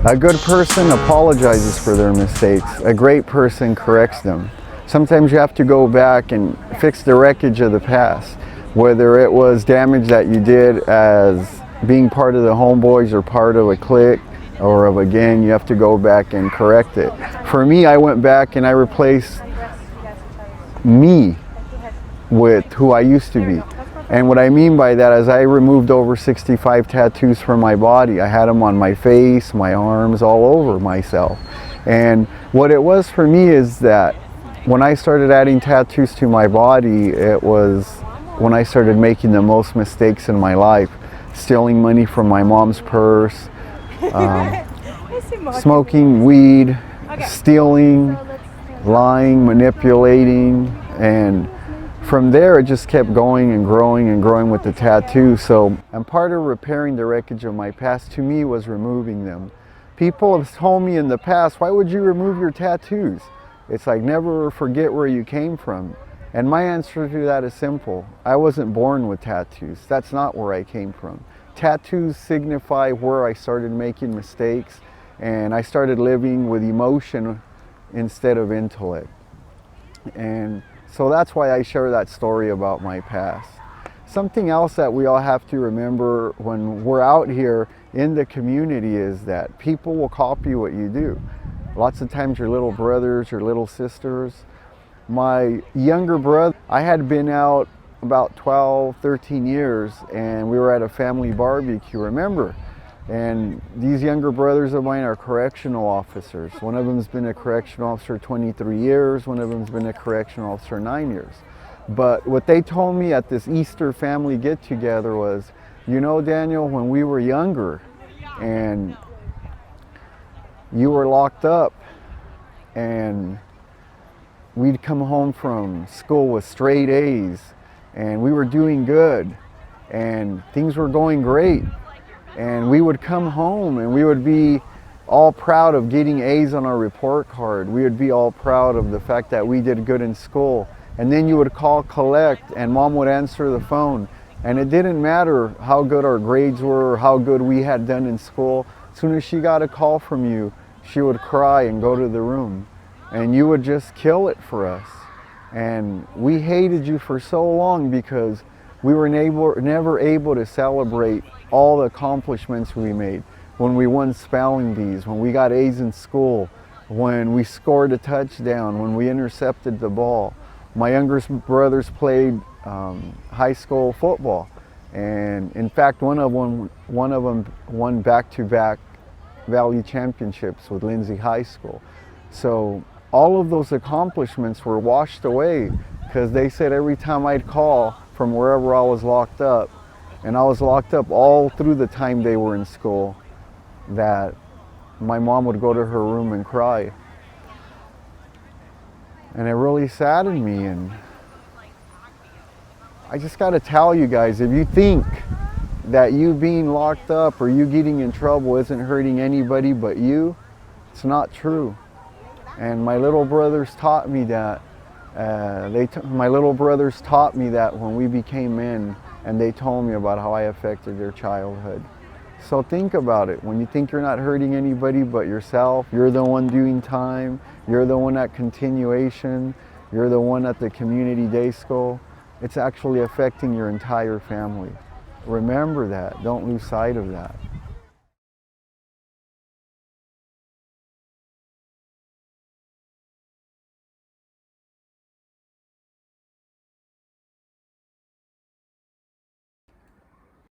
A good person apologizes for their mistakes. A great person corrects them. Sometimes you have to go back and fix the wreckage of the past, whether it was damage that you did as being part of the homeboys or part of a clique or of a gang. You have to go back and correct it. For me, I went back and I replaced me with who I used to be. And what I mean by that is I removed over 65 tattoos from my body. I had them on my face, my arms, all over myself. And what it was for me is that when I started adding tattoos to my body, it was when I started making the most mistakes in my life. Stealing money from my mom's purse, smoking weed, stealing, lying, manipulating, and from there it just kept going and growing and growing with the tattoo. So, and part of repairing the wreckage of my past to me was removing them. People have told me in the past, why would you remove your tattoos? It's like, never forget where you came from. And my answer to that is simple. I wasn't born with tattoos. That's not where I came from. Tattoos signify where I started making mistakes, and I started living with emotion instead of intellect. And so that's why I share that story about my past. Something else that we all have to remember when we're out here in the community is that people will copy what you do. Lots of times your little brothers, your little sisters. My younger brother, I had been out about 12, 13 years and we were at a family barbecue, remember? And these younger brothers of mine are correctional officers. One of them's been a correctional officer 23 years, one of them's been a correctional officer 9 years. But what they told me at this Easter family get-together was, you know, Daniel, when we were younger and you were locked up and we'd come home from school with straight A's and we were doing good and things were going great. And we would come home and we would be all proud of getting A's on our report card. We would be all proud of the fact that we did good in school. And then you would call collect and mom would answer the phone. And it didn't matter how good our grades were or how good we had done in school. As soon as she got a call from you, she would cry and go to the room. And you would just kill it for us. And we hated you for so long because we were never able to celebrate all the accomplishments we made. When we won spelling bees, when we got A's in school, when we scored a touchdown, when we intercepted the ball. My younger brothers played high school football. And in fact, one of them won back-to-back Valley championships with Lindsay High School. So all of those accomplishments were washed away because they said every time I'd call from wherever I was locked up, and I was locked up all through the time they were in school, that my mom would go to her room and cry. And it really saddened me. And I just got to tell you guys, if you think that you being locked up or you getting in trouble isn't hurting anybody but you, it's not true. And my little brothers taught me that. My little brothers taught me that when we became men, and they told me about how I affected their childhood. So think about it. When you think you're not hurting anybody but yourself, you're the one doing time, you're the one at continuation, you're the one at the community day school, it's actually affecting your entire family. Remember that. Don't lose sight of that.